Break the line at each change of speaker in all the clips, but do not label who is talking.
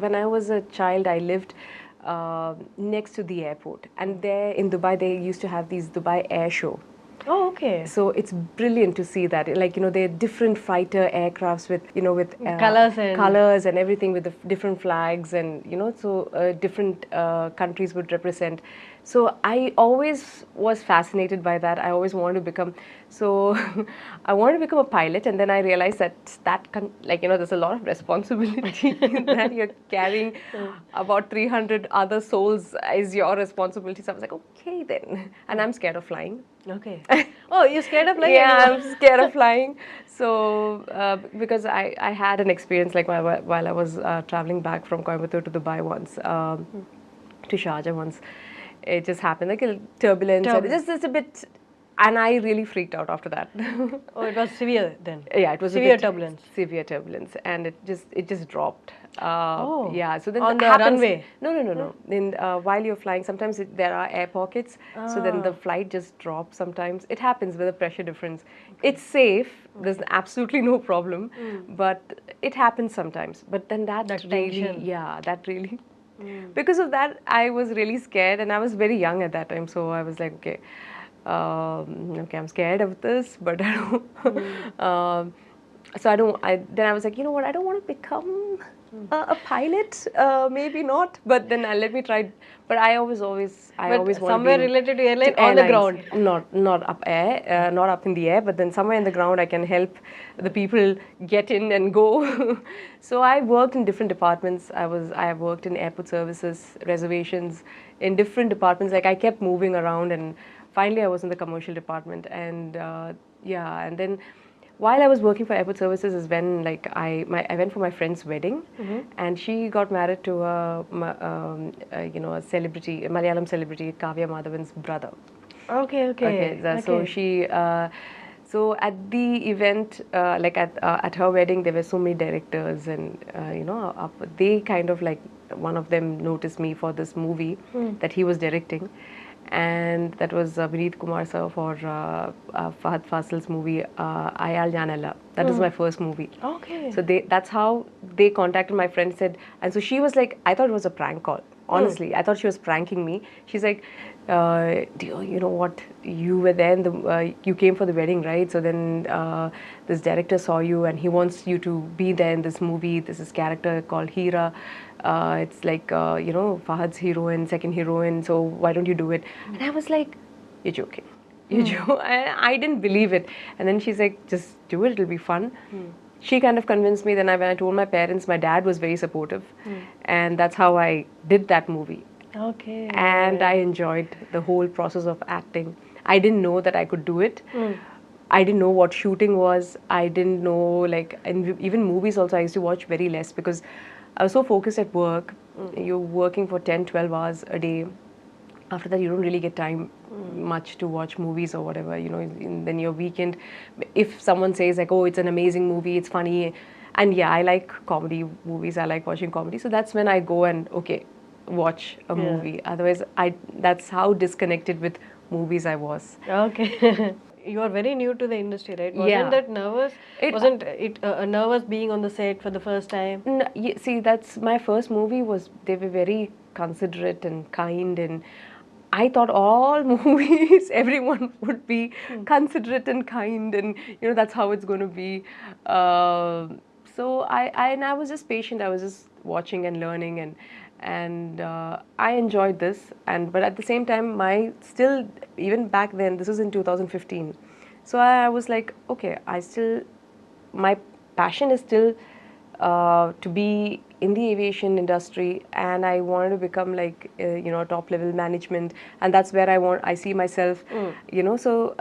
when I was a child, I lived next to the airport, and there in Dubai they used to have these Dubai Air Show.
Oh, okay.
So it's brilliant to see that. Like, there are different fighter aircrafts with, with
Colors
and everything, with the different flags, and, so different countries would represent. So I always was fascinated by that. I always wanted to become, so I wanted to become a pilot, and then I realized there's a lot of responsibility that you're carrying. About 300 other souls is your responsibility. So I was like, okay then. And I'm scared of flying.
Okay. Oh, you're scared of flying?
Yeah, I'm scared of flying. So, because I had an experience like while I was traveling back from Coimbatore to Dubai once, to Sharjah once. It just happened like a turbulence. And just a bit, and I really freaked out after that.
Oh, it was severe then?
Yeah, it was
severe turbulence.
Severe turbulence, and it just dropped.
Oh,
yeah. So then
on the
happens,
runway?
No. Then while you're flying, sometimes there are air pockets. So then the flight just drops. Sometimes it happens with a pressure difference. Okay. It's safe. There's absolutely no problem. But it happens sometimes. But then that really,
tension.
that really. Because of that, I was really scared, and I was very young at that time. So I was like, okay, I'm scared of this, but I don't. So then I was like, you know what? I don't want to become a pilot. Maybe not, but then let me try. But I always wanted
somewhere related to airline on the ground.
Not up air, not up in the air, but then somewhere in the ground I can help the people get in and go. So I worked in different departments. I have worked in airport services, reservations, in different departments. Like, I kept moving around, and finally I was in the commercial department. And and then while I was working for airport services is when I went for my friend's wedding, and she got married to a celebrity, a Malayalam celebrity, Kavya Madhavan's brother.
Okay.
So she, so at the event, at her wedding, there were so many directors, and they kind of one of them noticed me for this movie that he was directing. And that was Vineet Kumar sir for Fahadh Faasil's movie Ayal Janella. That was my first movie.
Okay.
So that's how they contacted my friend, said, and so she was like, I thought it was a prank call. Honestly, I thought she was pranking me. She's like, you know what? You were there, you came for the wedding, right? So then this director saw you, and he wants you to be there in this movie. This is character called Hira. It's like, Fahad's heroine, second heroine. So why don't you do it? And I was like, you're joking. I didn't believe it. And then she's like, just do it. It'll be fun. She kind of convinced me. Then when I told my parents, my dad was very supportive. And that's how I did that movie.
Okay.
And I enjoyed the whole process of acting. I didn't know that I could do it. I didn't know what shooting was. I didn't know, and even movies also, I used to watch very less because I was so focused at work. You're working for 10, 12 hours a day. After that, you don't really get time much to watch movies or whatever, then your weekend, if someone says oh, it's an amazing movie, it's funny, and yeah, I like comedy movies, I like watching comedy, so that's when I go and, okay, watch a movie. Otherwise, that's how disconnected with movies I was.
Okay. You are very new to the industry, right? Wasn't that nervous? Wasn't it nervous being on the set for the first time?
No, see, that's my first movie. They were very considerate and kind, and I thought all movies, everyone would be considerate and kind, and that's how it's going to be. So I was just patient. I was just watching and learning, and I enjoyed this. But at the same time, even back then, this was in 2015. So I was like, okay, my passion is still to be in the aviation industry, and I wanted to become top level management, and that's where I see myself. So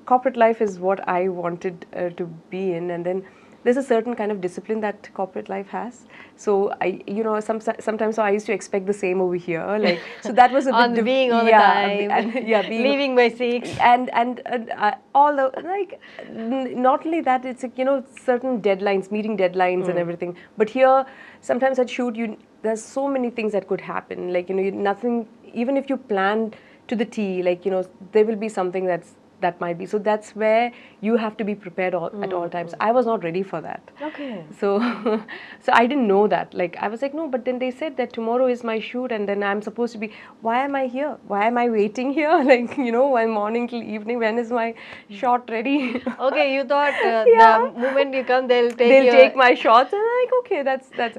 corporate life is what I wanted to be in, and then there's a certain kind of discipline that corporate life has. So sometimes I used to expect the same over here. So that was a bit
being all the time, leaving by 6,
and all the not only that, it's certain deadlines, meeting deadlines and everything. But here, sometimes at shoot, there's so many things that could happen. Nothing. Even if you plan to the T, there will be something that's that might be. So that's where you have to be prepared at all times. I was not ready for that.
Okay.
So, so I didn't know that. Like I was like, no, but then they said that tomorrow is my shoot, and then I'm supposed to be. Why am I here? Why am I waiting here? Like one morning till evening. When is my shot ready?
Okay, you thought
Yeah.
the moment you come, they'll
take my shots, and I'm like, okay, that's.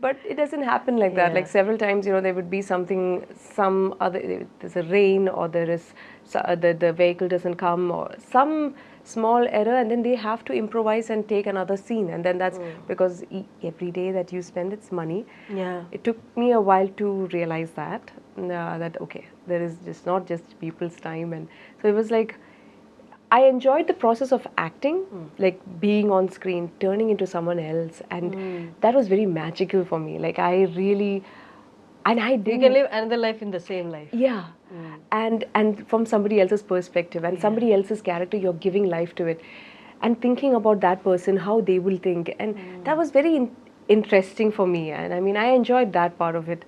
But it doesn't happen like that. Like several times, there would be something, some other, there's a rain, or there is the vehicle doesn't come, or some small error, and then they have to improvise and take another scene, and then that's because every day that you spend, it's money.
Yeah.
It took me a while to realize that okay, there is just not just people's time, and so it was like. I enjoyed the process of acting, like being on screen, turning into someone else, and that was very magical for me. Like I really, and I did.
You can live another life in the same life.
Yeah, and from somebody else's perspective and somebody else's character, you're giving life to it, and thinking about that person, how they will think, and that was very interesting for me. And I mean, I enjoyed that part of it,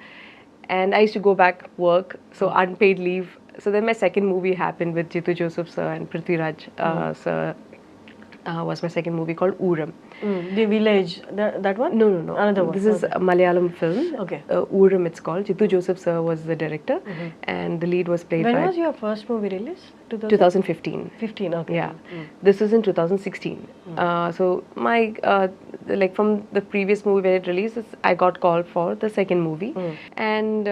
and I used to go back work, so unpaid leave. So then my second movie happened with Jitu Joseph sir and Prithviraj sir. Was my second movie called Ooram.
The village, that one?
No.
Another one.
This is a Malayalam film.
Okay.
Ooram it's called. Jitu Joseph sir was the director, and the lead was played by...
When was your first movie released?
2015.
15, okay.
Yeah. This was in 2016. So my, like from the previous movie when it released, I got called for the second movie. And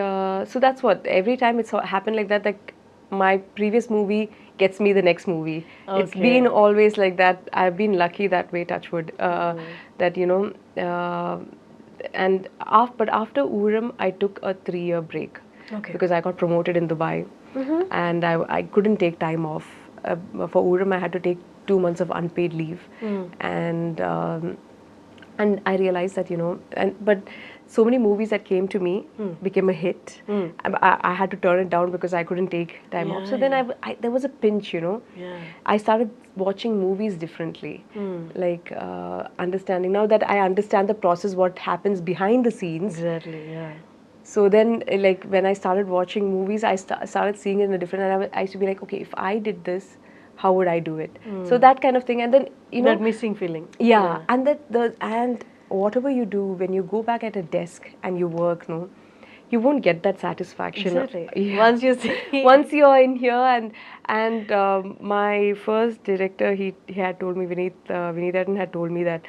so that's what, every time it's happened like that, like my previous movie gets me the next movie. Okay. It's been always like that. I've been lucky that way, touch wood, that, and but after Ooram, I took a 3-year break. Okay. Because I got promoted in Dubai, and I couldn't take time off. For Ooram, I had to take 2 months of unpaid leave, and I realized that but so many movies that came to me became a hit. I had to turn it down because I couldn't take time off. So then there was a pinch, I started watching movies differently, like understanding now that I understand the process, what happens behind the scenes.
Exactly, yeah.
So then, like when I started watching movies, I started seeing it in a different. And I used to be like, okay, if I did this, how would I do it? So that kind of thing, and then
that missing feeling.
Yeah, and and whatever you do when you go back at a desk and you work, you won't get that satisfaction.
Exactly.
Yeah.
Once you see,
once you're in here, and my first director, he had told me, Vinithan had told me that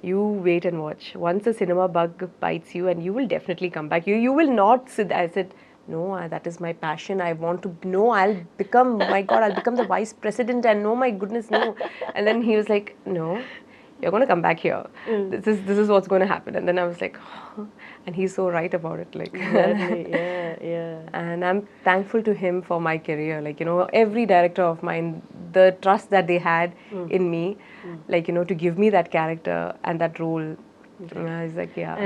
you wait and watch. Once the cinema bug bites you, and you will definitely come back. You will not sit. I said, no, that is my passion. I want to know. I'll become. My God, I'll become the vice president. And no, my goodness, no. And then he was like, no, you're going to come back here. This is what's going to happen. And then I was like, oh. And he's so right about it. Like,
exactly. Yeah.
And I'm thankful to him for my career. Like, every director of mine, the trust that they had in me, like, to give me that character and that role. I was like, yeah.